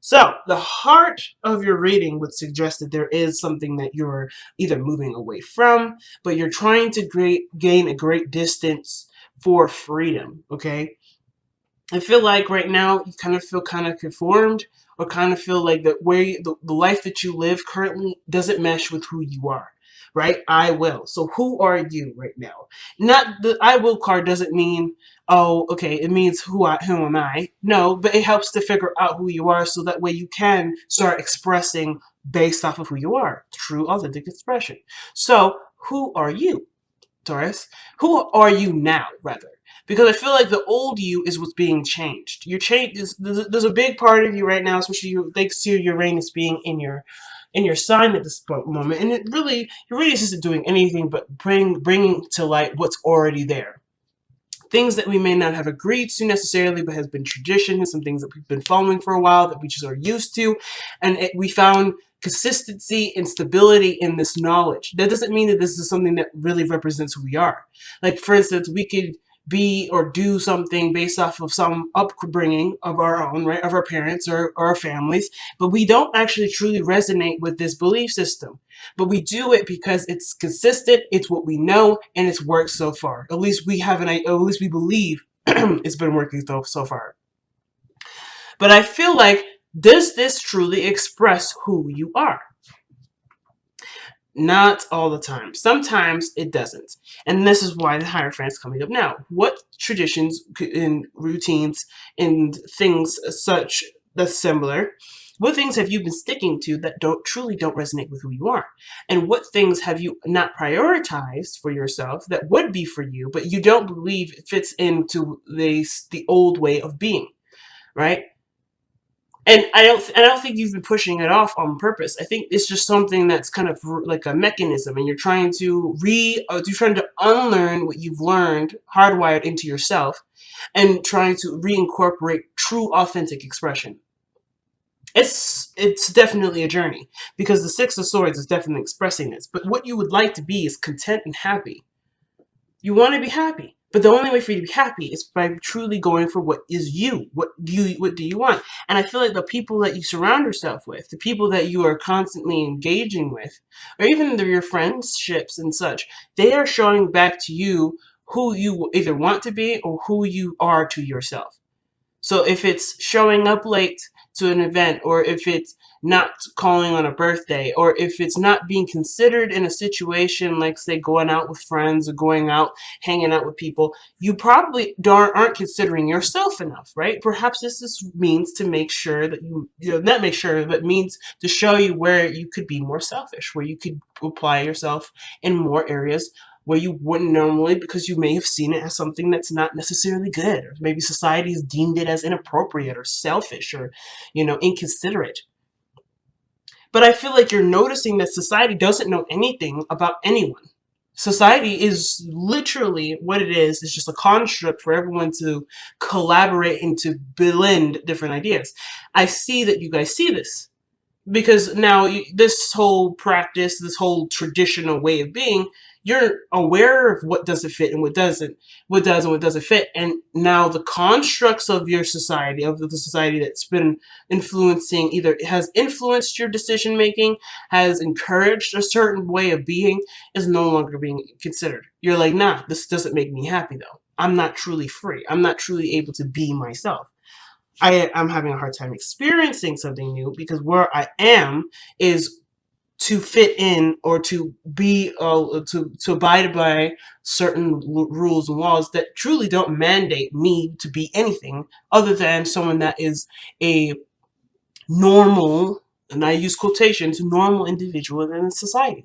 So, the heart of your reading would suggest that there is something that you're either moving away from, but you're trying to gain a great distance for freedom, okay? I feel like right now you kind of feel kind of conformed, or kind of feel like that where the life that you live currently doesn't mesh with who you are, right? I will. So who are you right now? Not the I will card doesn't mean, oh, okay, it means who am I? No, but it helps to figure out who you are so that way you can start expressing based off of who you are. True authentic expression. So who are you, Taurus? Who are you now, rather? Because I feel like the old you is what's being changed. You're there's a big part of you right now, especially thanks to Uranus being in your sign at this moment, and Uranus isn't doing anything but bringing to light what's already there. Things that we may not have agreed to necessarily, but has been tradition, and some things that we've been following for a while that we just are used to, and we found consistency and stability in this knowledge. That doesn't mean that this is something that really represents who we are. Like, for instance, we could be or do something based off of some upbringing of our own, right, of our parents or our families, but we don't actually truly resonate with this belief system. But we do it because it's consistent, it's what we know, and it's worked so far. At least we have at least we believe it's been working so far. But I feel like, does this truly express who you are? Not all the time. Sometimes it doesn't. And this is why the Hierophant is coming up now. What traditions and routines and things such that's similar, what things have you been sticking to that truly don't resonate with who you are? And what things have you not prioritized for yourself that would be for you, but you don't believe it fits into the old way of being, right? And I don't think you've been pushing it off on purpose. I think it's just something that's kind of like a mechanism, and you're trying to unlearn what you've learned, hardwired into yourself, and trying to reincorporate true, authentic expression. It's definitely a journey, because the Six of Swords is definitely expressing this. But what you would like to be is content and happy. You want to be happy. But the only way for you to be happy is by truly going for what is you. What do you want? And I feel like the people that you surround yourself with, the people that you are constantly engaging with, or even your friendships and such, they are showing back to you who you either want to be or who you are to yourself. So if it's showing up late to an event, or if it's not calling on a birthday, or if it's not being considered in a situation like, say, going out with friends or going out, hanging out with people, you probably aren't considering yourself enough, right? Perhaps means to make sure that not make sure, but means to show you where you could be more selfish, where you could apply yourself in more areas where you wouldn't normally, because you may have seen it as something that's not necessarily good, or maybe society has deemed it as inappropriate or selfish or, inconsiderate. But I feel like you're noticing that society doesn't know anything about anyone. Society is literally what it is. It's just a construct for everyone to collaborate and to blend different ideas. I see that you guys see this, because now this whole practice, this whole traditional way of being, you're aware of what doesn't fit and what doesn't, what does and what doesn't fit. And now the constructs of your society, of the society that's been influencing, either has influenced your decision making, has encouraged a certain way of being, is no longer being considered. You're like, nah, this doesn't make me happy though. I'm not truly free. I'm not truly able to be myself. I'm having a hard time experiencing something new, because where I am is to fit in, or to be to abide by certain rules and laws that truly don't mandate me to be anything other than someone that is a normal, and I use quotations, normal individual in society.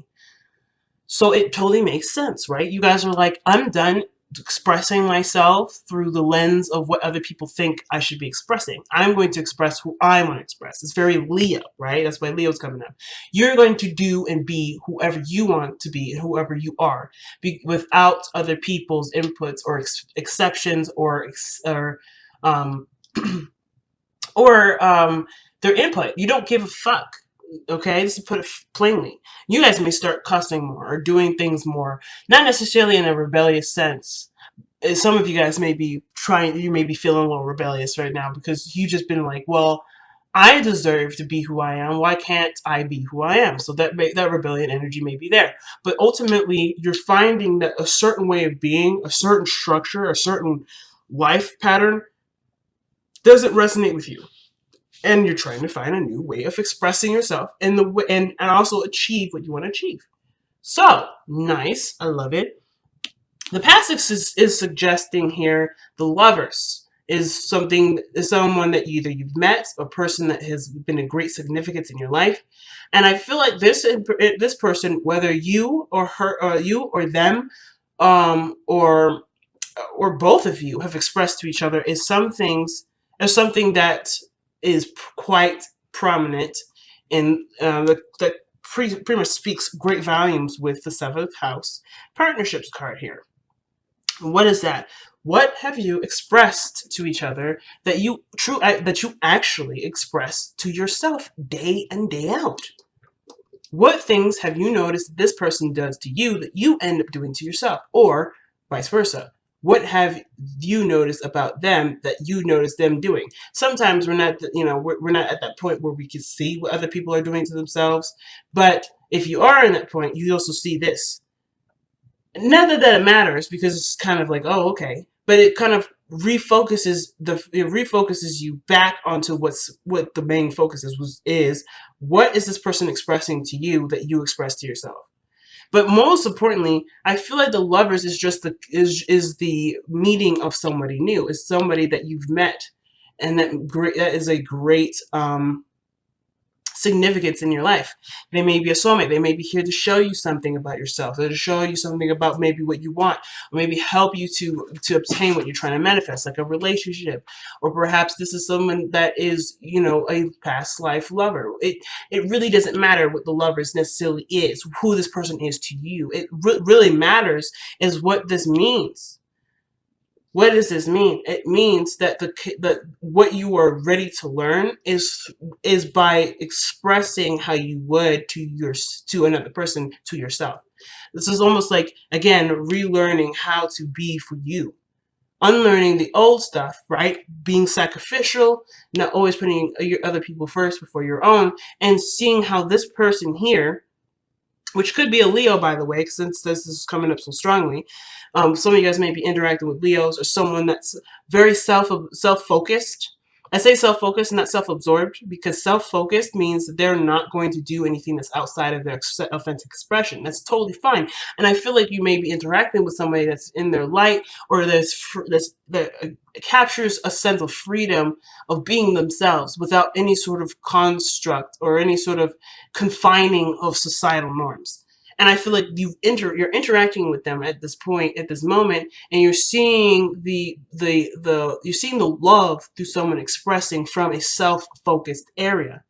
So it totally makes sense, right? You guys are like, I'm done expressing myself through the lens of what other people think I should be expressing. I'm going to express who I want to express. It's very Leo, right? That's why Leo's coming up. You're going to do and be whoever you want to be and whoever you are, without other people's inputs or exceptions um, their input. You don't give a fuck. Okay, just to put it plainly, you guys may start cussing more or doing things more, not necessarily in a rebellious sense. Some of you guys may be feeling a little rebellious right now, because you just been like, well, I deserve to be who I am. Why can't I be who I am? So that rebellion energy may be there. But ultimately, you're finding that a certain way of being, a certain structure, a certain life pattern doesn't resonate with you. And you're trying to find a new way of expressing yourself and also achieve what you want to achieve. So, nice. I love it. The passage is suggesting here the lovers is someone that either you've met, a person that has been a great significance in your life, and I feel like this person, whether you or her, or you or them, or both of you have expressed to each other is something that is quite prominent in that pretty much speaks great volumes with the seventh house partnerships card here. What is that? What have you expressed to each other that you actually express to yourself day in day out? What things have you noticed this person does to you that you end up doing to yourself, or vice versa? What have you noticed about them that you notice them doing? Sometimes we're not, we're not at that point where we can see what other people are doing to themselves. But if you are in that point, you also see this. Not that it matters, because it's kind of like, oh, okay, but it kind of refocuses you back onto what the main focus is. What is this person expressing to you that you express to yourself? But most importantly, I feel like the lovers is just the meeting of somebody new, is somebody that you've met, and that is a great significance in your life. They may be a soulmate. They may be here to show you something about yourself, or to show you something about maybe what you want, or maybe help you to obtain what you're trying to manifest, like a relationship. Or perhaps this is someone that is, a past life lover. It really doesn't matter what the lovers necessarily is, who this person is to you. It really matters is what this means. What does this mean? It means that what you are ready to learn is by expressing how you would to another person, to yourself. This is almost like, again, relearning how to be for you. Unlearning the old stuff, right? Being sacrificial, not always putting your other people first before your own, and seeing how this person here, which could be a Leo, by the way, since this is coming up so strongly. Some of you guys may be interacting with Leos, or someone that's very self-focused. I say self-focused, not self-absorbed, because self-focused means that they're not going to do anything that's outside of their authentic expression. That's totally fine. And I feel like you may be interacting with somebody that's in their light, or that captures a sense of freedom of being themselves without any sort of construct or any sort of confining of societal norms. And I feel like you're interacting with them at this point, at this moment, and you're seeing the love through someone expressing from a self-focused area.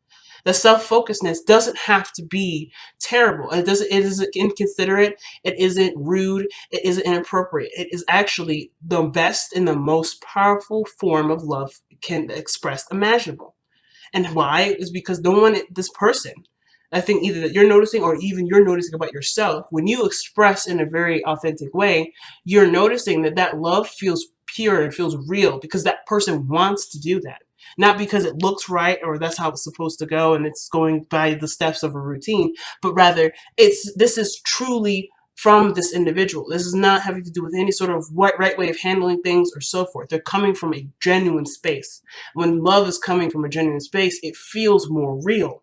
The self-focusedness doesn't have to be terrible. It isn't inconsiderate. It isn't rude. It isn't inappropriate. It is actually the best and the most powerful form of love can express imaginable. And why? Is because this person, I think either that you're noticing, or even you're noticing about yourself, when you express in a very authentic way, you're noticing that love feels pure and feels real, because that person wants to do that. Not because it looks right, or that's how it's supposed to go and it's going by the steps of a routine, but rather this is truly from this individual. This is not having to do with any sort of right way of handling things or so forth. They're coming from a genuine space. When love is coming from a genuine space, it feels more real.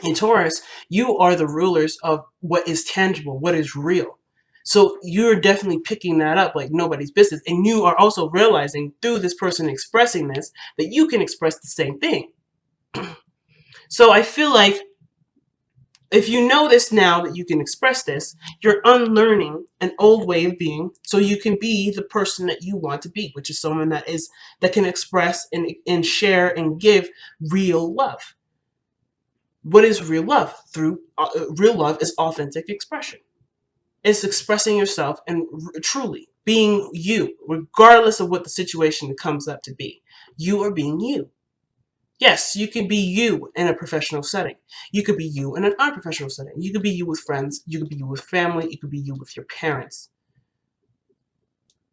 In Taurus, you are the rulers of what is tangible, what is real. So you're definitely picking that up like nobody's business. And you are also realizing through this person expressing this, that you can express the same thing. So I feel like if you know this now, that you can express this, you're unlearning an old way of being, so you can be the person that you want to be, which is someone that can express and share and give real love. What is real love? Real love is authentic expression. It's expressing yourself and truly being you, regardless of what the situation comes up to be. You are being you. Yes, you can be you in a professional setting. You could be you in an unprofessional setting. You could be you with friends. You could be you with family. You could be you with your parents.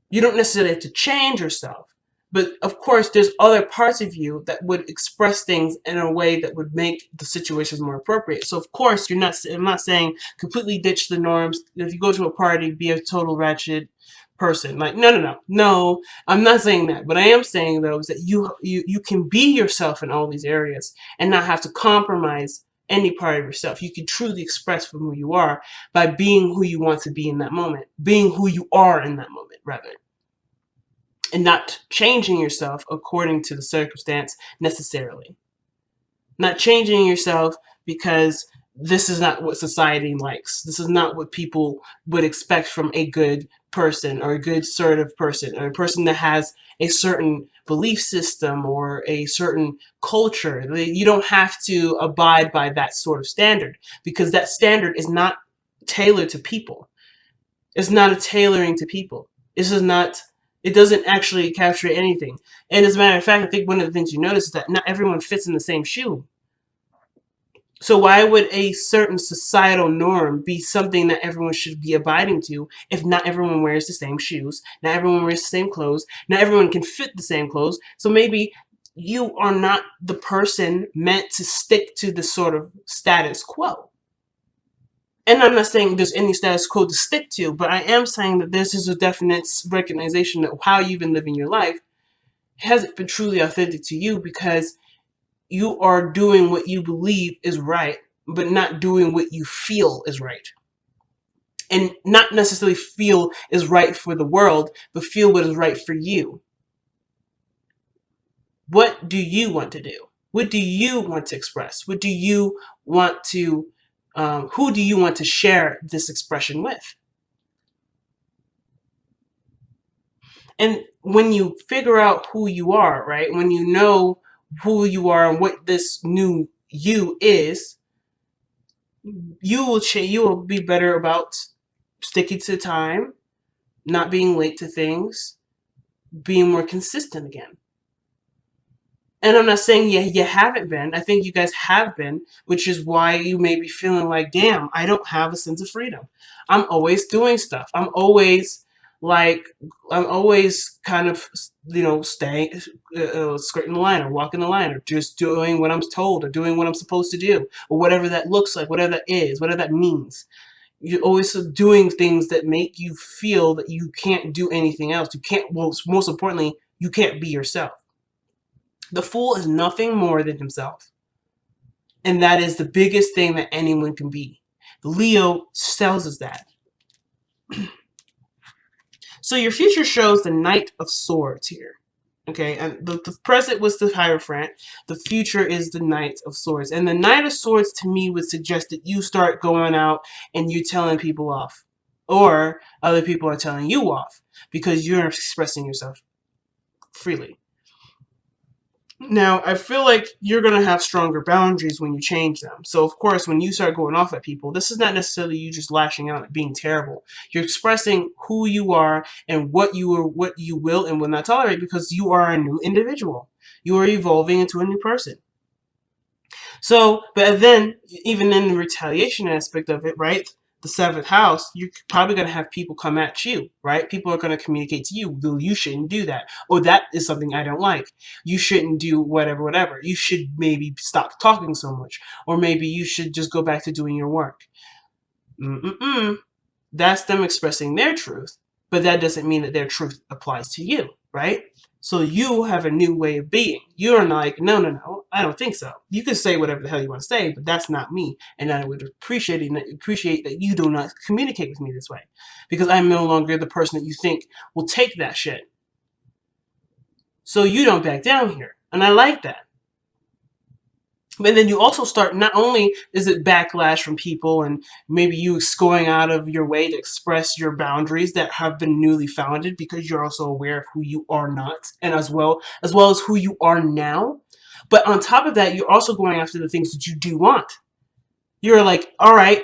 You don't necessarily have to change yourself. But of course, there's other parts of you that would express things in a way that would make the situations more appropriate. So of course, I'm not saying completely ditch the norms. If you go to a party, be a total ratchet person. Like, no. I'm not saying that. But I am saying though is that you can be yourself in all these areas and not have to compromise any part of yourself. You can truly express from who you are by being who you want to be in that moment, being who you are in that moment, rather, and not changing yourself according to the circumstance necessarily. Not changing yourself because this is not what society likes. This is not what people would expect from a good person or a good sort of person or a person that has a certain belief system or a certain culture. You don't have to abide by that sort of standard because that standard is not tailored to people. It's not a tailoring to people. This is not, it doesn't actually capture anything. And as a matter of fact, I think one of the things you notice is that not everyone fits in the same shoe. So why would a certain societal norm be something that everyone should be abiding to if not everyone wears the same shoes, not everyone wears the same clothes, not everyone can fit the same clothes? So maybe you are not the person meant to stick to the sort of status quo. And I'm not saying there's any status quo to stick to, but I am saying that this is a definite recognition of how you've been living your life hasn't been truly authentic to you because you are doing what you believe is right, but not doing what you feel is right. And not necessarily feel is right for the world, but feel what is right for you. What do you want to do? What do you want to express? What do you want to, who do you want to share this expression with? And when you figure out who you are, right? When you know who you are and what this new you is, you will change. You will be better about sticking to time, not being late to things, being more consistent again. And I'm not saying you haven't been. I think you guys have been, which is why you may be feeling like, damn, I don't have a sense of freedom. I'm always doing stuff. Like, I'm always kind of, staying, skirting the line or walking the line or just doing what I'm told or doing what I'm supposed to do or whatever that looks like, whatever that is, whatever that means. You're always doing things that make you feel that you can't do anything else. You can't, well, most importantly, you can't be yourself. The fool is nothing more than himself. And that is the biggest thing that anyone can be. Leo tells us that. So your future shows the Knight of Swords here. Okay, and the present was the Hierophant. The future is the Knight of Swords. And the Knight of Swords to me would suggest that you start going out and you telling people off. Or other people are telling you off because you're expressing yourself freely. Now, I feel like you're going to have stronger boundaries when you change them. So, of course, when you start going off at people, this is not necessarily you just lashing out at being terrible. You're expressing who you are and what you will and will not tolerate because you are a new individual. You are evolving into a new person. So, but then, even in the retaliation aspect of it, right? The seventh house, you're probably going to have people come at you, right? People are going to communicate to you, well, you shouldn't do that. Oh, that is something I don't like. You shouldn't do whatever. You should maybe stop talking so much. Or maybe you should just go back to doing your work. That's them expressing their truth, but that doesn't mean that their truth applies to you, right? So you have a new way of being. You're like, no, I don't think so. You can say whatever the hell you want to say, but that's not me. And I would appreciate that you do not communicate with me this way. Because I'm no longer the person that you think will take that shit. So you don't back down here. And I like that. But then you also start, not only is it backlash from people and maybe you going out of your way to express your boundaries that have been newly founded because you're also aware of who you are not and as well as who you are now. But on top of that, you're also going after the things that you do want. You're like, all right,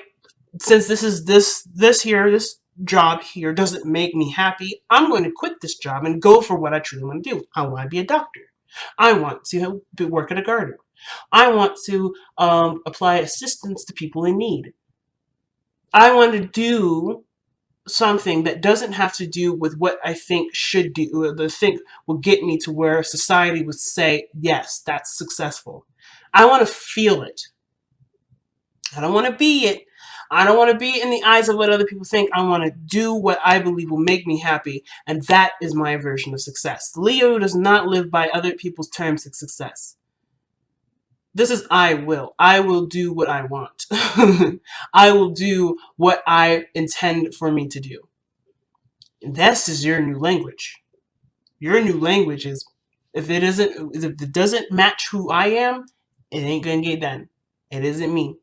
since this job here doesn't make me happy, I'm going to quit this job and go for what I truly want to do. I want to be a doctor. I want to work at a garden. I want to apply assistance to people in need. I want to do something that doesn't have to do with what I think should do, or the thing will get me to where society would say, yes, that's successful. I want to feel it. I don't want to be it. I don't want to be in the eyes of what other people think. I want to do what I believe will make me happy. And that is my version of success. Leo does not live by other people's terms of success. This is I will. I will do what I want. I will do what I intend for me to do. And this is your new language. Your new language is, if it doesn't match who I am, it ain't gonna get done. It isn't me.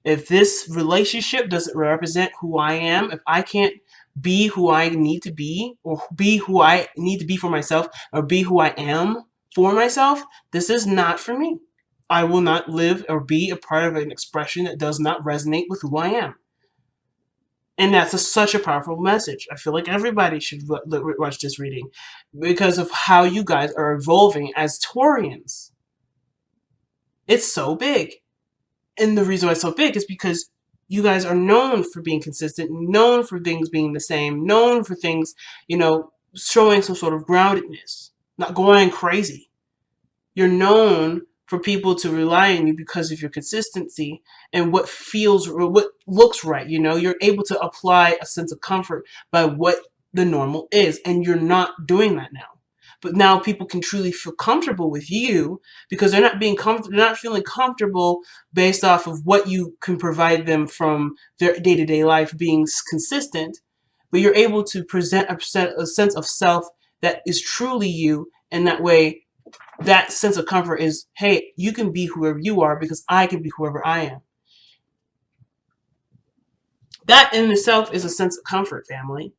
If this relationship doesn't represent who I am, if I can't be who I need to be, or be who I need to be for myself, or be who I am for myself, this is not for me. I will not live or be a part of an expression that does not resonate with who I am. And that's such a powerful message. I feel like everybody should watch this reading because of how you guys are evolving as Taurians. It's so big. And the reason why it's so big is because you guys are known for being consistent, known for things being the same, known for things, showing some sort of groundedness, not going crazy. You're known for people to rely on you because of your consistency and what feels or what looks right. You're able to apply a sense of comfort by what the normal is, and you're not doing that now. But now people can truly feel comfortable with you because they're not feeling comfortable based off of what you can provide them from their day-to-day life being consistent. But you're able to present a sense of self that is truly you, and that way that sense of comfort is, hey, you can be whoever you are because I can be whoever I am. That in itself is a sense of comfort, family.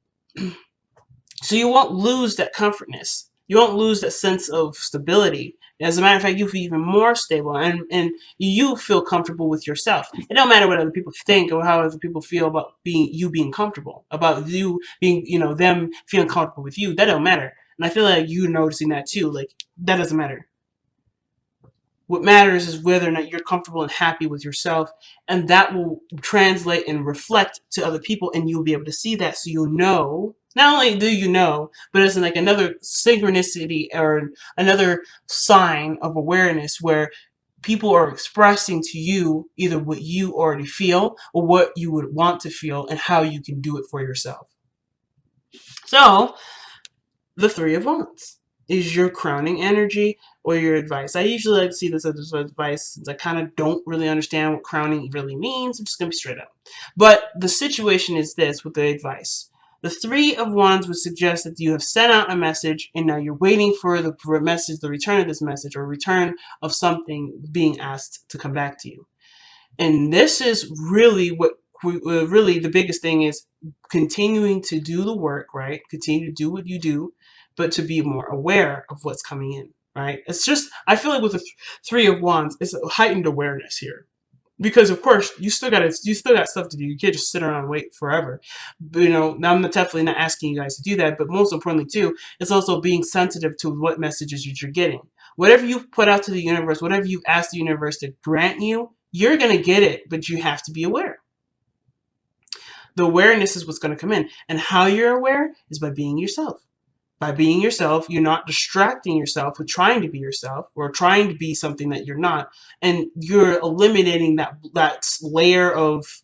So you won't lose that comfortness. You won't lose that sense of stability. As a matter of fact, you feel even more stable, and you feel comfortable with yourself. It don't matter what other people think or how other people feel about being comfortable, about you being, them feeling comfortable with you. That don't matter. And I feel like you're noticing that too. Like, that doesn't matter. What matters is whether or not you're comfortable and happy with yourself, and that will translate and reflect to other people, and you'll be able to see that, so you'll know. Not only do you know, but it's like another synchronicity or another sign of awareness where people are expressing to you either what you already feel or what you would want to feel and how you can do it for yourself. So, the Three of Wands is your crowning energy or your advice. I usually like to see this as advice since I kind of don't really understand what crowning really means. I'm just going to be straight up. But the situation is this with the advice. The Three of Wands would suggest that you have sent out a message and now you're waiting for the message, the return of this message, or return of something being asked to come back to you. And this is really really the biggest thing is continuing to do the work, right? Continue to do what you do, but to be more aware of what's coming in, right? It's just, I feel like with the Three of Wands, it's a heightened awareness here. Because of course you still got stuff to do. You can't just sit around and wait forever. But, now I'm definitely not asking you guys to do that. But most importantly too, it's also being sensitive to what messages you're getting. Whatever you put out to the universe, whatever you ask the universe to grant you, you're gonna get it. But you have to be aware. The awareness is what's going to come in, and how you're aware is by being yourself. By being yourself, you're not distracting yourself with trying to be yourself or trying to be something that you're not, and you're eliminating that layer of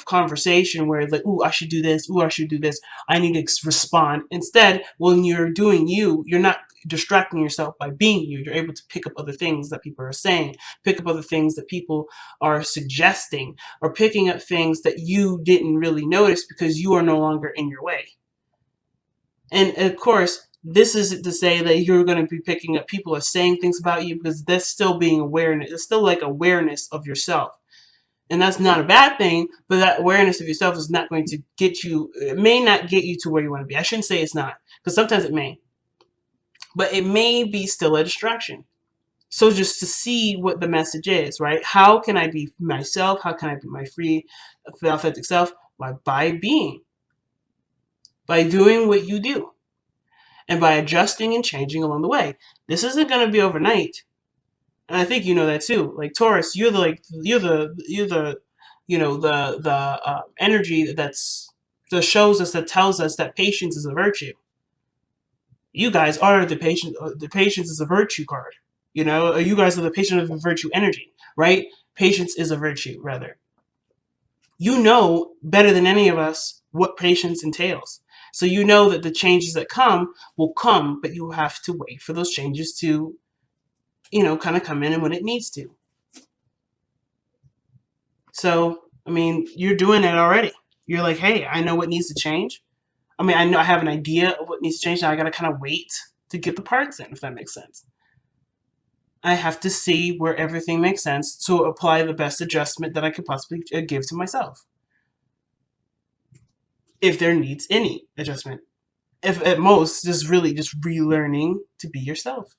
conversation where it's like, ooh, I should do this, ooh, I should do this, I need to respond. Instead, when you're doing you, you're not distracting yourself by being you. You're able to pick up other things that people are saying, pick up other things that people are suggesting, or picking up things that you didn't really notice because you are no longer in your way. And of course, this isn't to say that you're going to be picking up people are saying things about you, because that's still being awareness. It's still like awareness of yourself. And that's not a bad thing, but that awareness of yourself is not going to get you, it may not get you to where you want to be. I shouldn't say it's not, because sometimes it may. But it may be still a distraction. So just to see what the message is, right? How can I be myself? How can I be my free, authentic self? By being. By doing what you do. And by adjusting and changing along the way. This isn't going to be overnight. And I think you know that too. Like Taurus, you're the the energy that shows us, that tells us that patience is a virtue. You guys are the patient. The patience is a virtue card. You guys are the patient of the virtue energy, right? Patience is a virtue, rather. You know better than any of us what patience entails. So you know that the changes that come will come, but you have to wait for those changes to, kind of come in and when it needs to. So, I mean, you're doing it already. You're like, hey, I know what needs to change. I mean, I know I have an idea of what needs to change. Now I got to kind of wait to get the parts in, if that makes sense. I have to see where everything makes sense to apply the best adjustment that I could possibly give to myself. If there needs any adjustment. If at most, just really just relearning to be yourself.